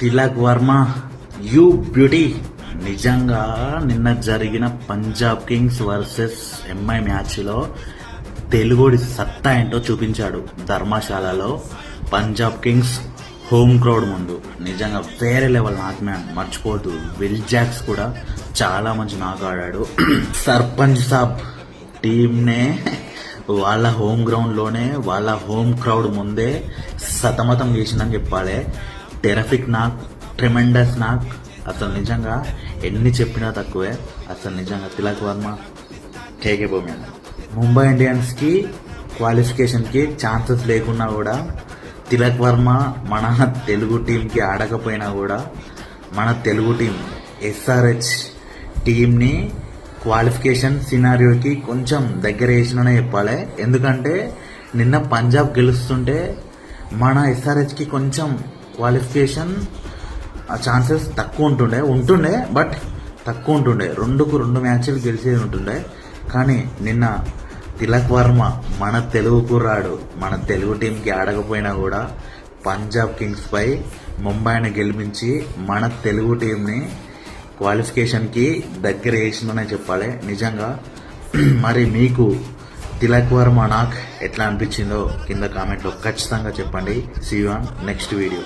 Tilak Varma you beauty. నిజంగా నిన్న జరిగిన పంజాబ్ కింగ్స్ వర్సెస్ ఎంఐ మ్యాచ్లో తెలుగుడి సత్తా ఏంటో చూపించాడు ధర్మశాలలో. పంజాబ్ కింగ్స్ హోమ్ క్రౌడ్ ముందు నిజంగా వేరే లెవెల్ నాక్ మ్యాన్. మర్చిపోతూ విల్ జాక్స్ కూడా చాలా మంచి నాక్ ఆడాడు. సర్పంచ్ సాబ్ టీంనే వాళ్ళ హోమ్ గ్రౌండ్లోనే వాళ్ళ హోమ్ క్రౌడ్ ముందే సతమతం చేసిందని చెప్పాలి. టెరఫిక్ నాక్, ట్రెమెండస్ నాక్. అసలు నిజంగా ఎన్ని చెప్పినా తక్కువే. అసలు నిజంగా తిలక్ వర్మ కేకేబోమ్యాన్. ముంబై ఇండియన్స్కి క్వాలిఫికేషన్కి ఛాన్సెస్ లేకున్నా కూడా తిలక్ వర్మ మన తెలుగు టీంకి ఆడకపోయినా కూడా మన తెలుగు టీం ఎస్ఆర్హెచ్ టీంని క్వాలిఫికేషన్ సినారియోకి కొంచెం దగ్గర వేసిననే చెప్పాలి. ఎందుకంటే నిన్న పంజాబ్ గెలుస్తుంటే మన ఎస్ఆర్హెచ్కి కొంచెం క్వాలిఫికేషన్ ఛాన్సెస్ తక్కువ ఉంటుండే బట్ తక్కువ ఉంటుండే. 2 మ్యాచ్లు గెలిచేది ఉంటుండే. కానీ నిన్న తిలక్ వర్మ మన తెలుగు కుర్రాడు మన తెలుగు టీంకి ఆడకపోయినా కూడా పంజాబ్ కింగ్స్ పై ముంబైని గెలిపించి మన తెలుగు టీంని క్వాలిఫికేషన్కి దగ్గర వేసిందనే చెప్పాలి నిజంగా. మరి మీకు తిలక్ వర్మ నాకు ఎట్లా అనిపించిందో కింద కామెంట్లో ఖచ్చితంగా చెప్పండి. See you on next video.